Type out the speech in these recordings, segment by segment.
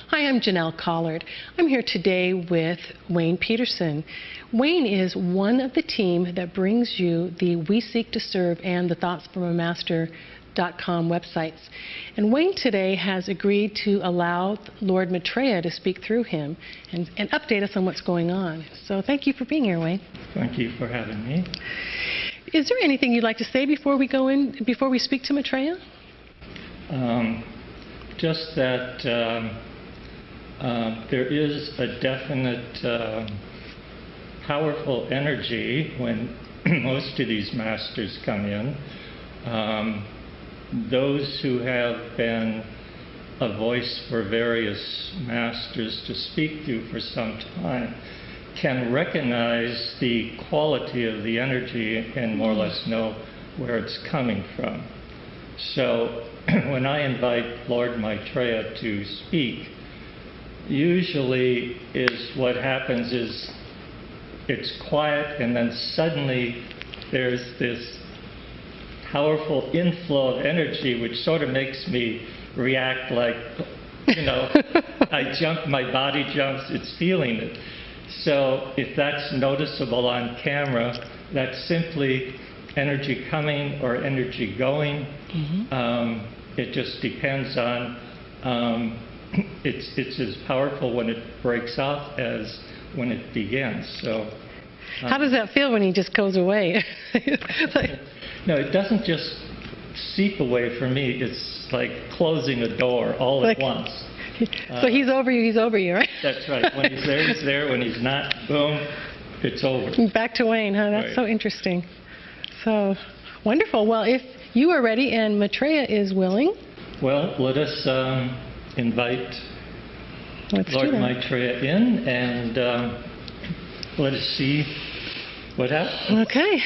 Hi, I'm Janelle Collard. I'm here today with Wayne Peterson. Wayne is one of the team that brings you the We Seek to Serve and the Thoughts from a Master.com websites. And Wayne today has agreed to allow Lord Maitreya to speak through him and update us on what's going on. So thank you for being here, Wayne. Thank you for having me. Is there anything you'd like to say before we speak to Maitreya? Just that there is a definite powerful energy when most of these masters come in. Those who have been a voice for various masters to speak to for some time can recognize the quality of the energy and more or less know where it's coming from. So when I invite Lord Maitreya to speak, usually what happens is it's quiet and then suddenly there's this powerful inflow of energy which sort of makes me react like, my body jumps, it's feeling it. So if that's noticeable on camera, that's simply energy coming or energy going. Mm-hmm. It just depends on, it's as powerful when it breaks off as when it begins. So, how does that feel when he just goes away? No, it doesn't just seep away from me. It's like closing a door all at once. So he's over you, right? That's right. When he's there, he's there. When he's not, boom, it's over. Back to Wayne, huh? That's right. So interesting. So wonderful. Well, if you are ready and Maitreya is willing. Well, let us invite Lord Maitreya in and let us see what happens. Okay.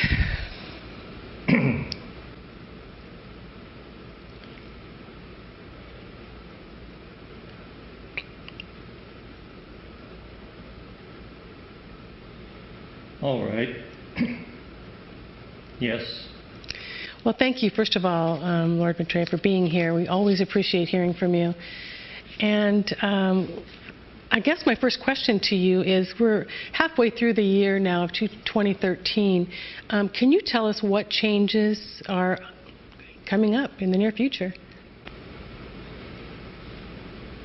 All right. Yes. Well, thank you, first of all, Lord Maitreya, for being here. We always appreciate hearing from you. And I guess my first question to you is, we're halfway through the year now of 2013. Can you tell us what changes are coming up in the near future?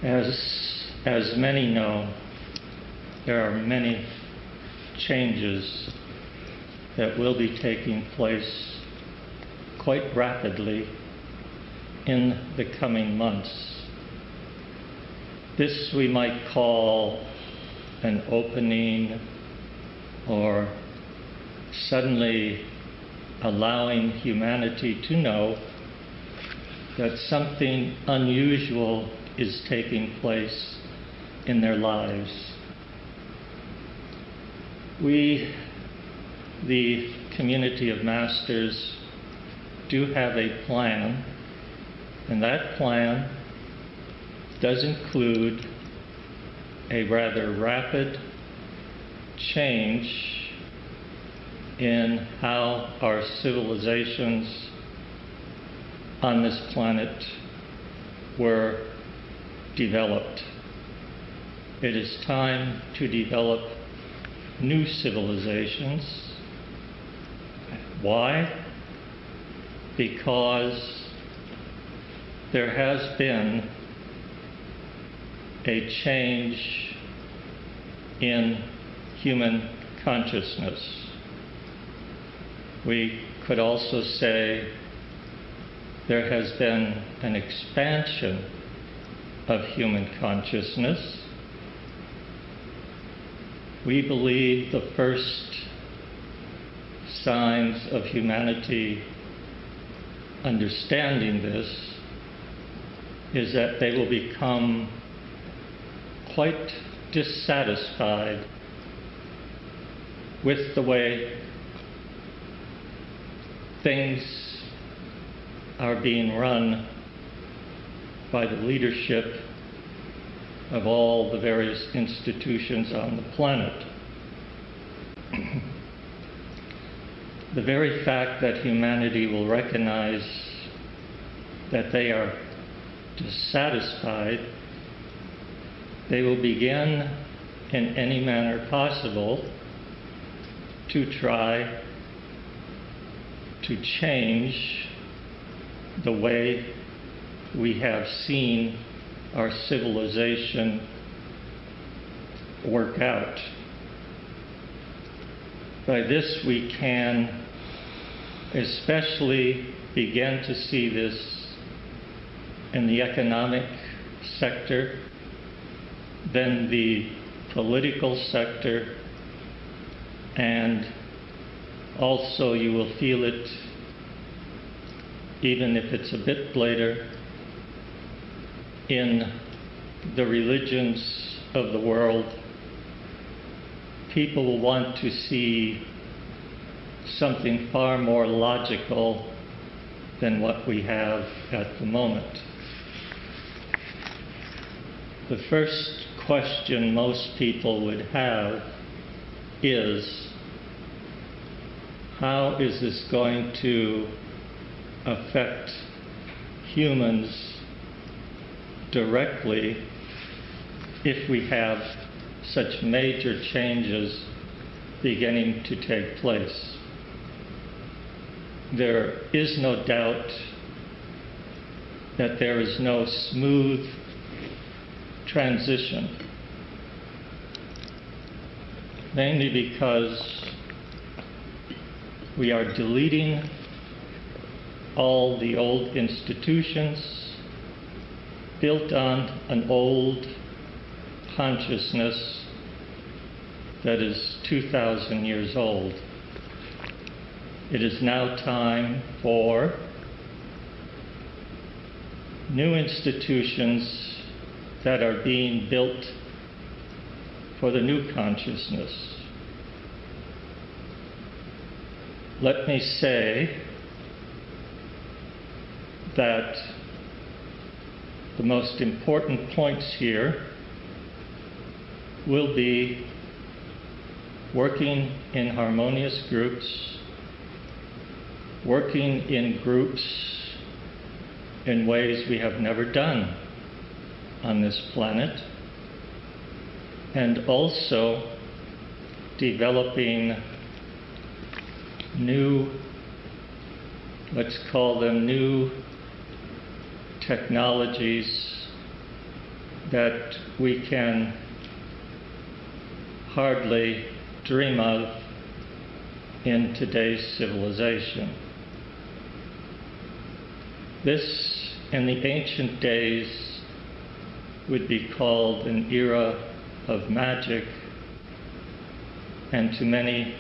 As many know, there are many changes that will be taking place quite rapidly in the coming months. This we might call an opening, or suddenly allowing humanity to know that something unusual is taking place in their lives. We, the community of masters, do have a plan, and that plan does include a rather rapid change in how our civilizations on this planet were developed. It is time to develop new civilizations. Why? Because there has been a change in human consciousness. We could also say there has been an expansion of human consciousness. We believe the first signs of humanity understanding this is that they will become quite dissatisfied with the way things are being run by the leadership of all the various institutions on the planet. The very fact that humanity will recognize that they are dissatisfied they will begin in any manner possible to try to change the way we have seen our civilization work out. By this we can especially begin to see this in the economic sector, then the political sector, and also you will feel it, even if it's a bit later, in the religions of the world. People will want to see something far more logical than what we have at the moment. The first question most people would have is, how is this going to affect humans directly if we have such major changes beginning to take place? There is no doubt that there is no smooth transition, mainly because we are deleting all the old institutions built on an old consciousness that is 2,000 years old. It is now time for new institutions that are being built for the new consciousness. Let me say that the most important points here will be working in harmonious groups, working in groups in ways we have never done on this planet, and also developing new, let's call them new technologies that we can hardly dream of in today's civilization. This, in the ancient days, would be called an era of magic, and to many,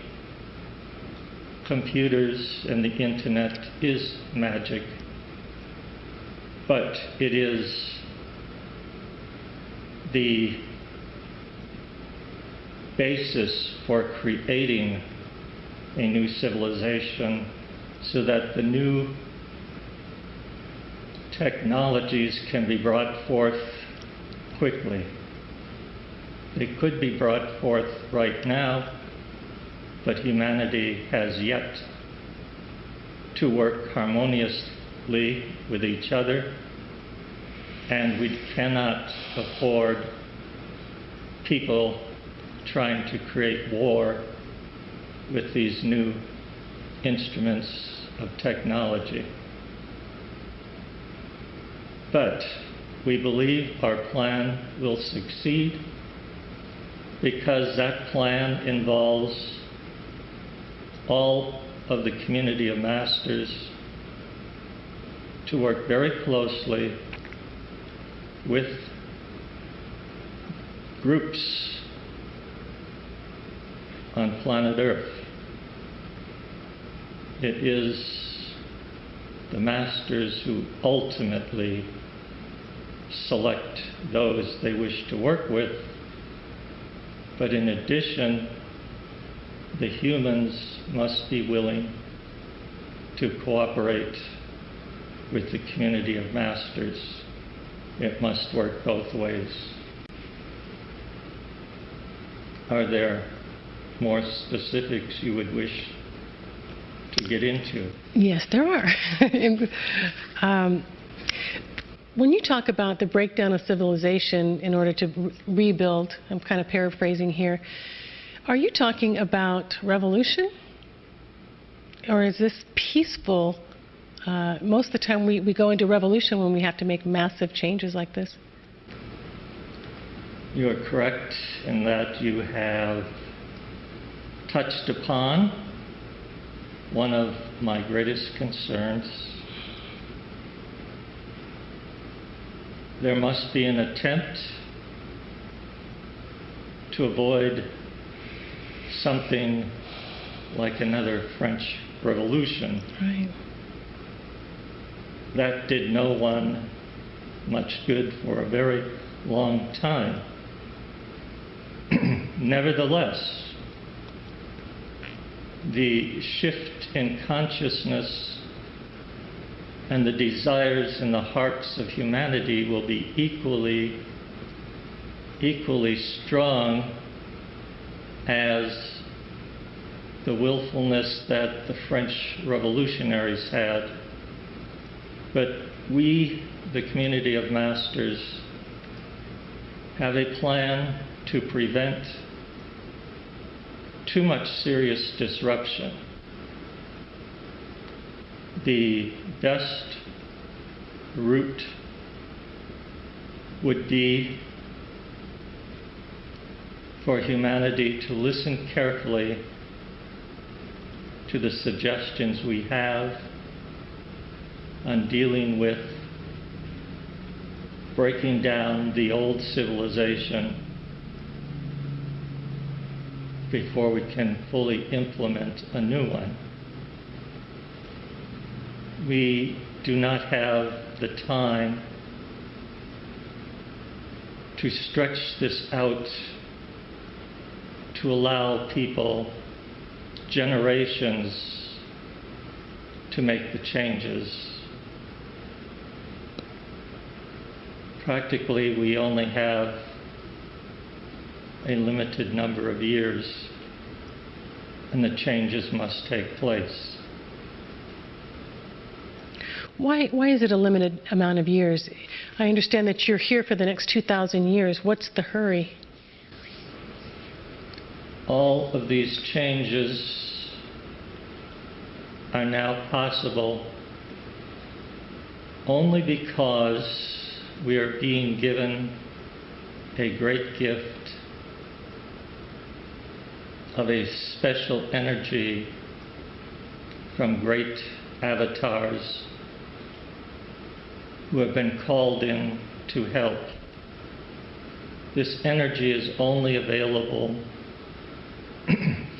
computers and the internet is magic, but it is the basis for creating a new civilization so that the new technologies can be brought forth quickly. They could be brought forth right now, but humanity has yet to work harmoniously with each other, and we cannot afford people trying to create war with these new instruments of technology. But we believe our plan will succeed because that plan involves all of the community of masters to work very closely with groups on planet Earth. It is the masters who ultimately select those they wish to work with, but in addition, the humans must be willing to cooperate with the community of masters. It must work both ways. Are there more specifics you would wish to get into? Yes, there are. When you talk about the breakdown of civilization in order to rebuild, I'm kind of paraphrasing here, are you talking about revolution? Or is this peaceful? Most of the time we go into revolution when we have to make massive changes like this. You are correct in that you have touched upon one of my greatest concerns. There must be an attempt to avoid something like another French Revolution. Right. That did no one much good for a very long time. Nevertheless, the shift in consciousness and the desires in the hearts of humanity will be equally strong as the willfulness that the French revolutionaries had. But we, the community of masters, have a plan to prevent too much serious disruption. The best route would be for humanity to listen carefully to the suggestions we have on dealing with breaking down the old civilization before we can fully implement a new one. We do not have the time to stretch this out to allow people generations to make the changes. Practically, we only have a limited number of years, and the changes must take place. Why is it a limited amount of years? I understand that you're here for the next 2,000 years. What's the hurry? All of these changes are now possible only because we are being given a great gift of a special energy from great avatars who have been called in to help. This energy is only available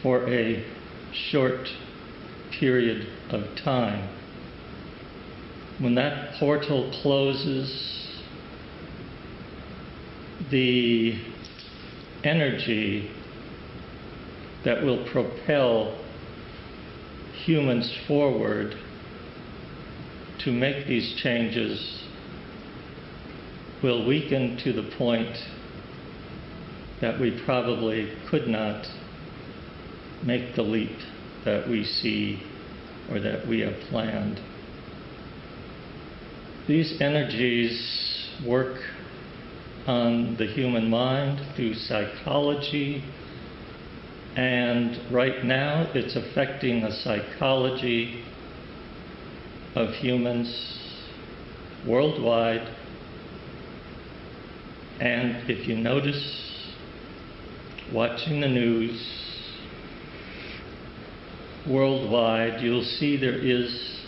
for a short period of time. When that portal closes, the energy that will propel humans forward to make these changes will weaken to the point that we probably could not make the leap that we see or that we have planned. These energies work on the human mind through psychology, and right now it's affecting the psychology of humans worldwide. And if you notice, watching the news worldwide, you'll see there is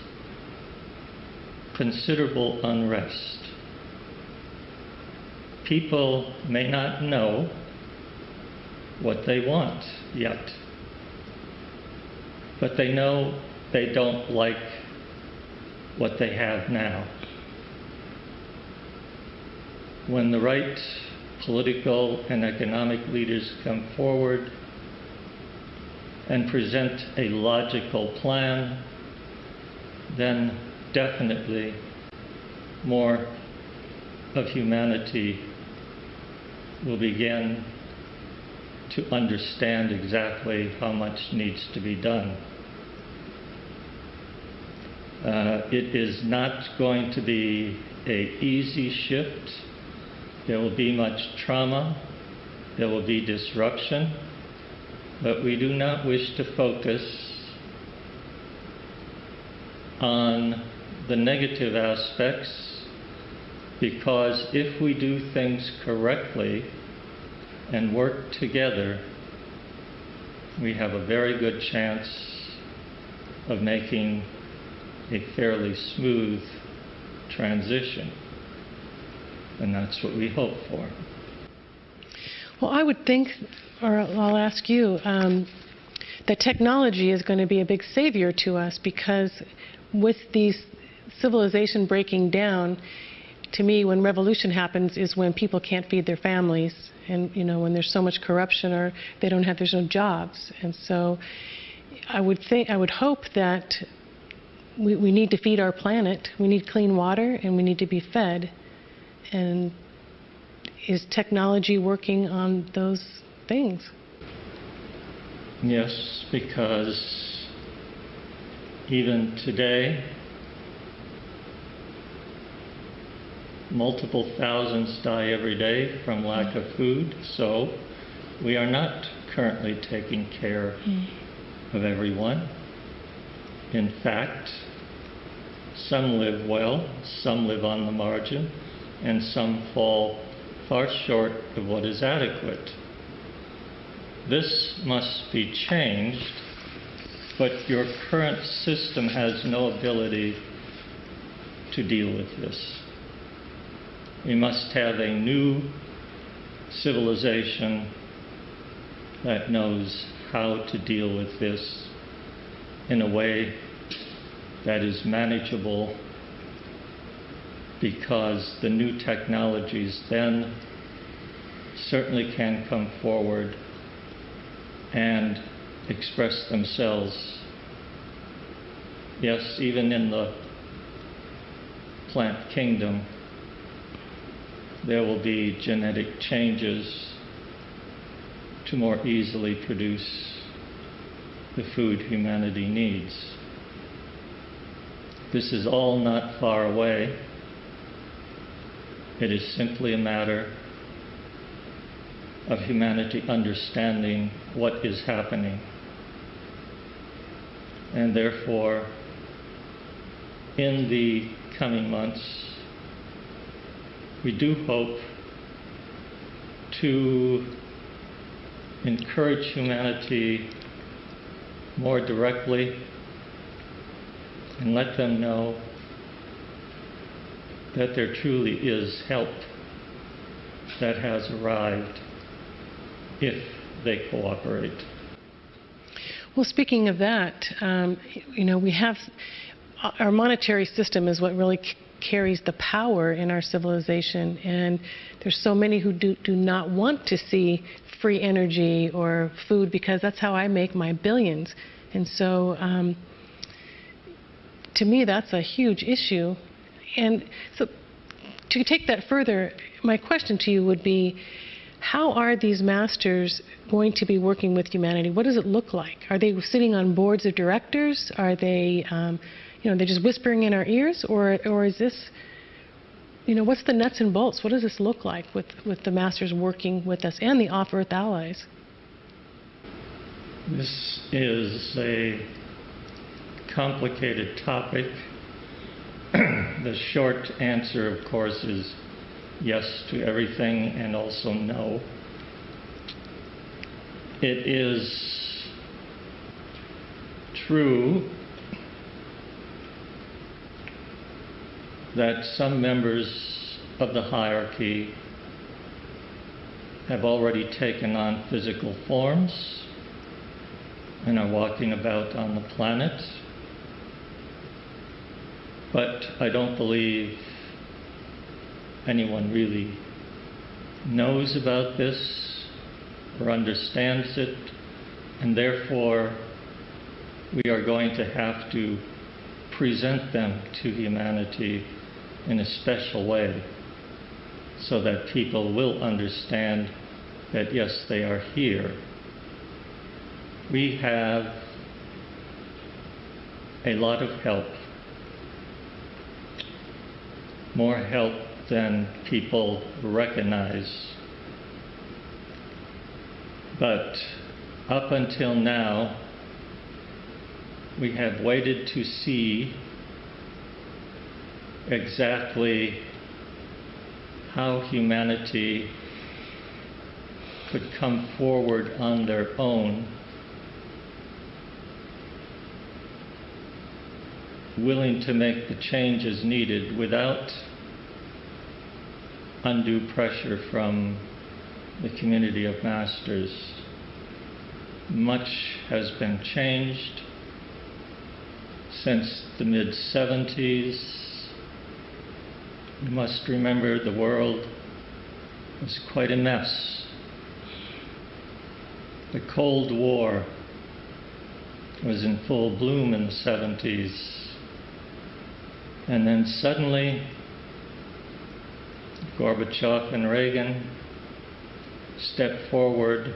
considerable unrest. People may not know what they want yet, but they know they don't like what they have now. When the right political and economic leaders come forward and present a logical plan, then definitely more of humanity will begin to understand exactly how much needs to be done. It is not going to be an easy shift. There will be much trauma. There will be disruption. But we do not wish to focus on the negative aspects, because if we do things correctly and work together, we have a very good chance of making a fairly smooth transition. And that's what we hope for. Well, I would think, or I'll ask you, that technology is going to be a big savior to us, because with these civilization breaking down, to me, when revolution happens is when people can't feed their families, and when there's so much corruption, or there's no jobs. And so I would hope that we need to feed our planet. We need clean water, and we need to be fed. And is technology working on those things? Yes, because even today, multiple thousands die every day from lack of food, so we are not currently taking care of everyone. In fact, some live well, some live on the margin, and some fall far short of what is adequate. This must be changed, but your current system has no ability to deal with this. We must have a new civilization that knows how to deal with this in a way that is manageable, because the new technologies then certainly can come forward and express themselves. Yes, even in the plant kingdom, there will be genetic changes to more easily produce the food humanity needs. This is all not far away. It is simply a matter of humanity understanding what is happening. And therefore, in the coming months, we do hope to encourage humanity more directly and let them know that there truly is help that has arrived if they cooperate. Well, speaking of that, we have our monetary system is what really carries the power in our civilization, and there's so many who do not want to see free energy or food, because that's how I make my billions. And so to me, that's a huge issue. And so to take that further, my question to you would be, how are these masters going to be working with humanity? What does it look like? Are they sitting on boards of directors? Are they, they're just whispering in our ears? Or is this, what's the nuts and bolts? What does this look like with the masters working with us and the off-Earth allies? This is a complicated topic. The short answer, of course, is yes to everything and also no. It is true that some members of the hierarchy have already taken on physical forms and are walking about on the planet. But I don't believe anyone really knows about this or understands it, and therefore we are going to have to present them to humanity in a special way so that people will understand that yes, they are here. We have a lot of help. more help than people recognize. But up until now, we have waited to see exactly how humanity could come forward on their own, willing to make the changes needed without undue pressure from the community of masters. Much has been changed since the mid-70s. You must remember the world was quite a mess. The Cold War was in full bloom in the 70s. And then suddenly, Gorbachev and Reagan stepped forward,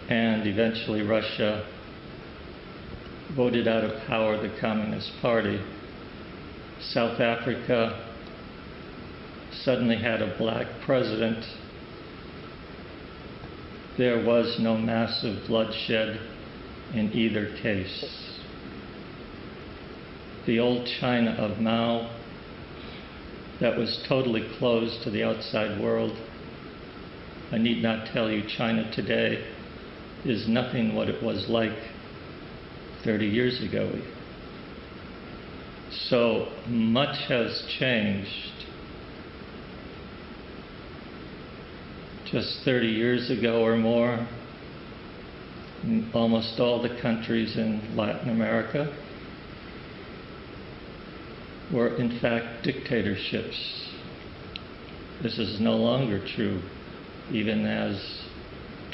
and eventually Russia voted out of power the Communist Party. South Africa suddenly had a black president. There was no massive bloodshed in either case. The old China of Mao, that was totally closed to the outside world. I need not tell you, China today is nothing what it was like 30 years ago. So much has changed. Just 30 years ago or more, almost all the countries in Latin America were in fact dictatorships. This is no longer true, even as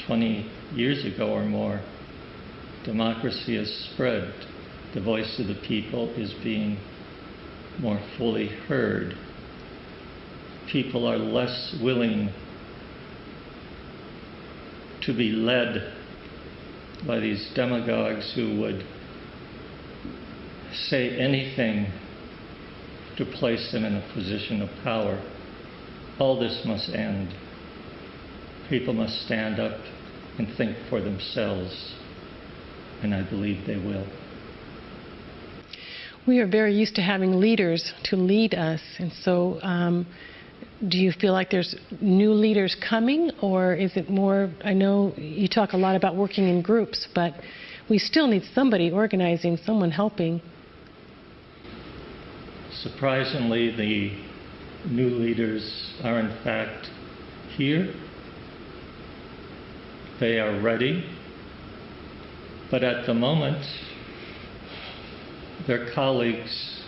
20 years ago or more, democracy has spread. The voice of the people is being more fully heard. People are less willing to be led by these demagogues who would say anything to place them in a position of power. All this must end. People must stand up and think for themselves, and I believe they will. We are very used to having leaders to lead us, and so do you feel like there's new leaders coming, or is it more, I know you talk a lot about working in groups, but we still need somebody organizing, someone helping. Surprisingly, the new leaders are in fact here. They are ready, but at the moment, their colleagues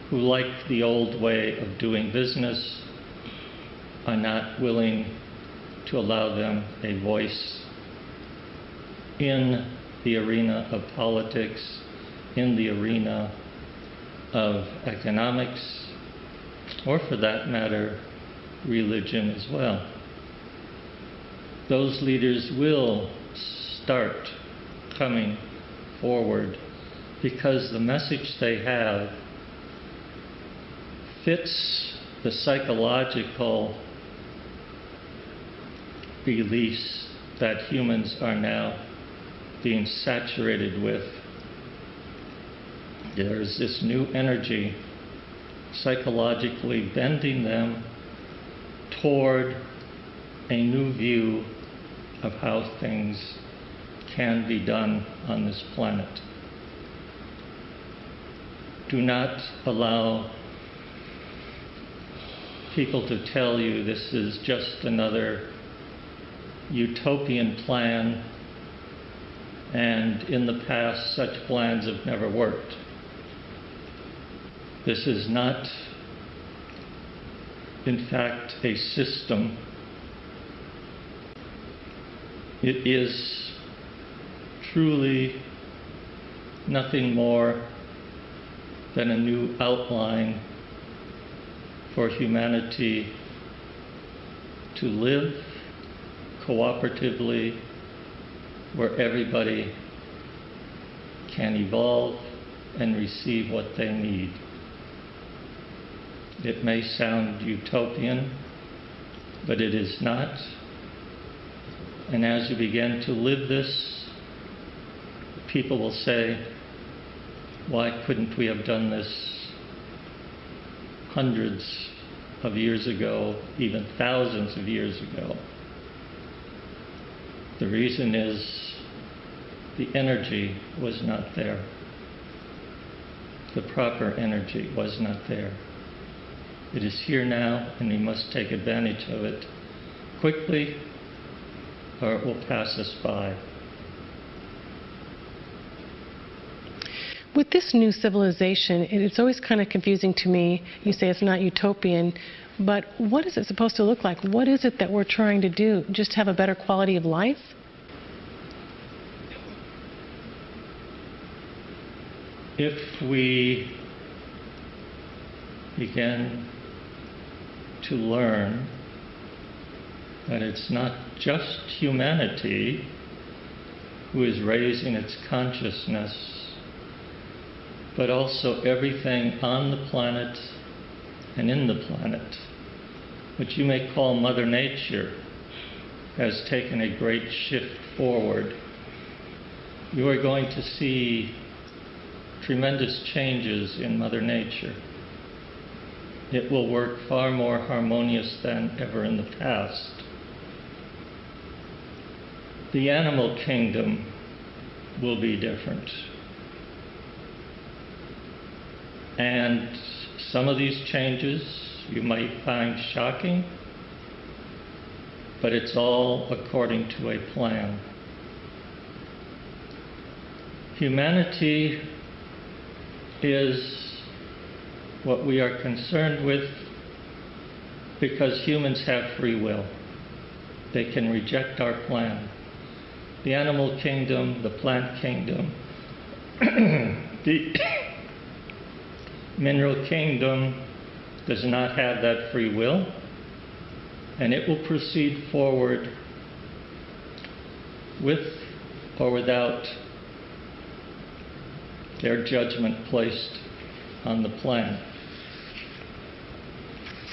who like the old way of doing business are not willing to allow them a voice in the arena of politics, in the arena of economics, or for that matter, religion as well. Those leaders will start coming forward because the message they have fits the psychological beliefs that humans are now being saturated with. There's this new energy psychologically bending them toward a new view of how things can be done on this planet. Do not allow people to tell you this is just another utopian plan, and in the past such plans have never worked. This is not, in fact, a system. It is truly nothing more than a new outline for humanity to live cooperatively, where everybody can evolve and receive what they need. It may sound utopian, but it is not. And as you begin to live this, people will say, why couldn't we have done this hundreds of years ago, even thousands of years ago? The reason is the energy was not there. The proper energy was not there. It is here now, and we must take advantage of it quickly, or it will pass us by. With this new civilization, it's always kind of confusing to me. You say it's not utopian, but what is it supposed to look like? What is it that we're trying to do? Just have a better quality of life? If we begin to learn that it's not just humanity who is raising its consciousness, but also everything on the planet and in the planet, which you may call Mother Nature, has taken a great shift forward. You are going to see tremendous changes in Mother Nature. It will work far more harmonious than ever in the past. The animal kingdom will be different. And some of these changes you might find shocking, but it's all according to a plan. Humanity is what we are concerned with because humans have free will. They can reject our plan. The animal kingdom, the plant kingdom, the mineral kingdom does not have that free will, and it will proceed forward with or without their judgment placed on the plan.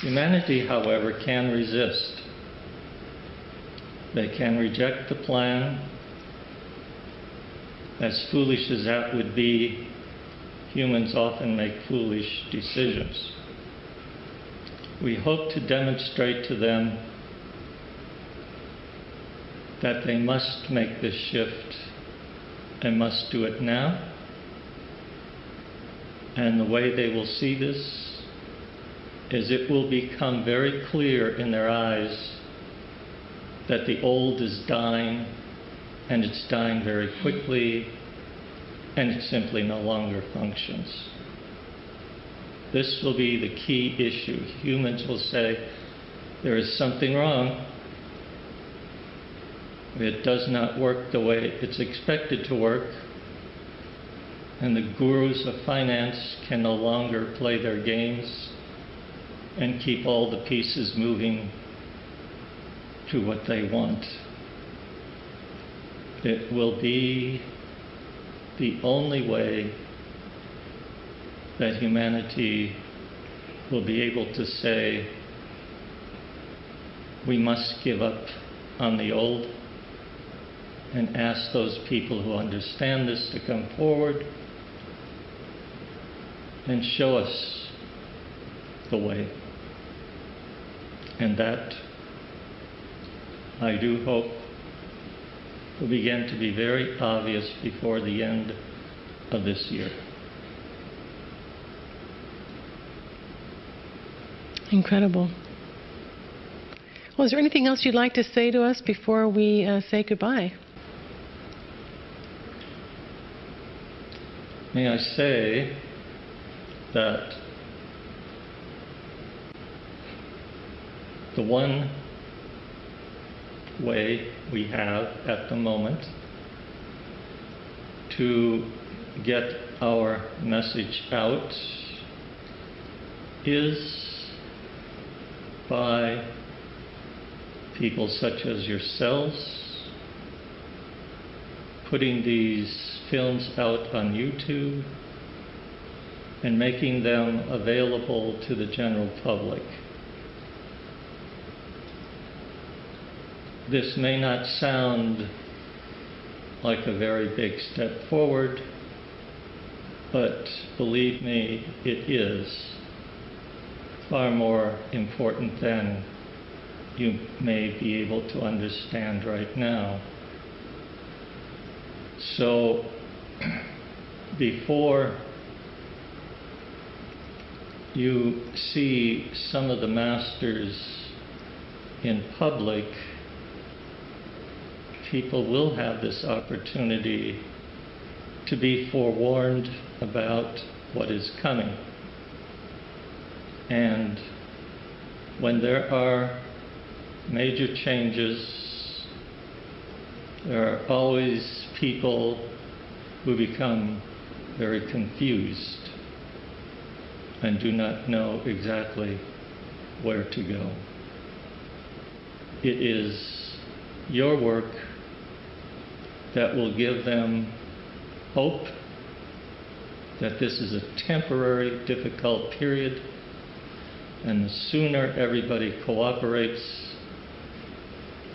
Humanity, however, can resist. They can reject the plan. As foolish as that would be, humans often make foolish decisions. We hope to demonstrate to them that they must make this shift and must do it now. And the way they will see this is it will become very clear in their eyes that the old is dying, and it's dying very quickly, and it simply no longer functions. This will be the key issue. Humans will say, there is something wrong. It does not work the way it's expected to work. And the gurus of finance can no longer play their games and keep all the pieces moving to what they want. It will be the only way that humanity will be able to say, we must give up on the old, and ask those people who understand this to come forward and show us the way. And that, I do hope, will begin to be very obvious before the end of this year. Incredible. Well, is there anything else you'd like to say to us before we say goodbye? May I say that the one way we have at the moment to get our message out is by people such as yourselves putting these films out on YouTube and making them available to the general public. This may not sound like a very big step forward, but believe me, it is far more important than you may be able to understand right now. So, before you see some of the masters in public, people will have this opportunity to be forewarned about what is coming. And when there are major changes, there are always people who become very confused and do not know exactly where to go. It is your work that will give them hope that this is a temporary, difficult period, and the sooner everybody cooperates,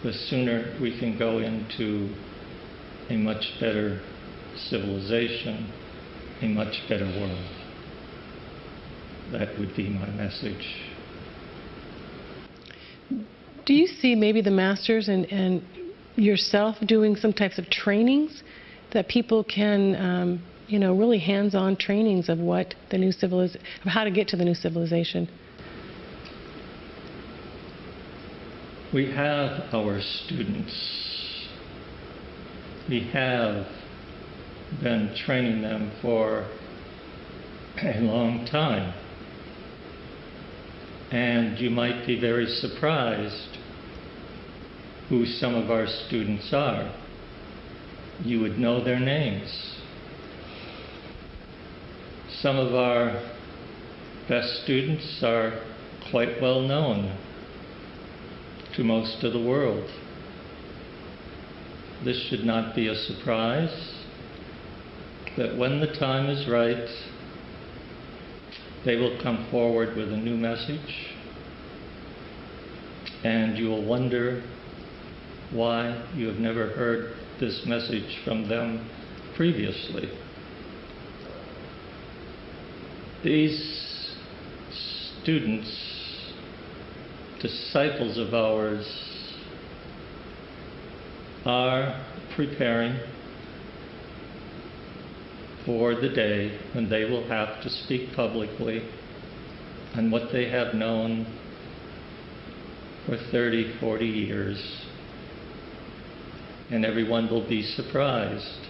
the sooner we can go into a much better civilization, a much better world. That would be my message. Do you see maybe the masters and yourself doing some types of trainings that people can, really hands-on trainings of what the new of how to get to the new civilization? We have our students. We have been training them for a long time. And you might be very surprised who some of our students are. You would know their names. Some of our best students are quite well known to most of the world. This should not be a surprise, that when the time is right, they will come forward with a new message, and you will wonder why you have never heard this message from them previously. These students, disciples of ours, are preparing for the day when they will have to speak publicly on what they have known for 30, 40 years. And everyone will be surprised.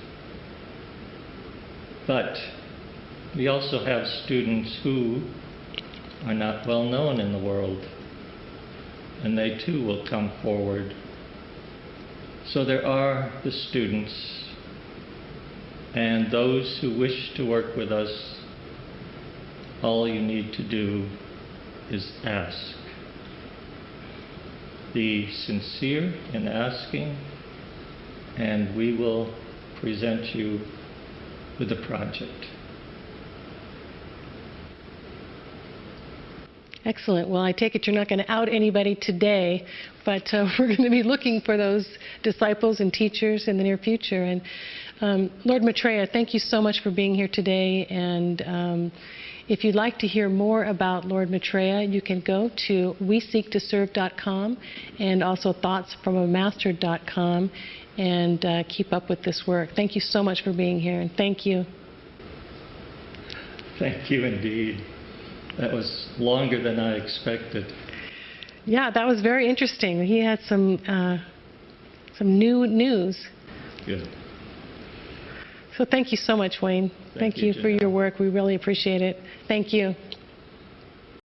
But we also have students who are not well known in the world, and they too will come forward. So there are the students, and those who wish to work with us. All you need to do is ask. Be sincere in asking, and we will present you with a project. Excellent. Well, I take it you're not going to out anybody today, but we're going to be looking for those disciples and teachers in the near future. And Lord Maitreya, thank you so much for being here today. And if you'd like to hear more about Lord Maitreya, you can go to weseektoserve.com and also thoughtsfromamaster.com and keep up with this work. Thank you so much for being here, and thank you. Thank you indeed. That was longer than I expected. Yeah, that was very interesting. He had some new news. Good. So thank you so much, Wayne. Thank you for your work. We really appreciate it. Thank you.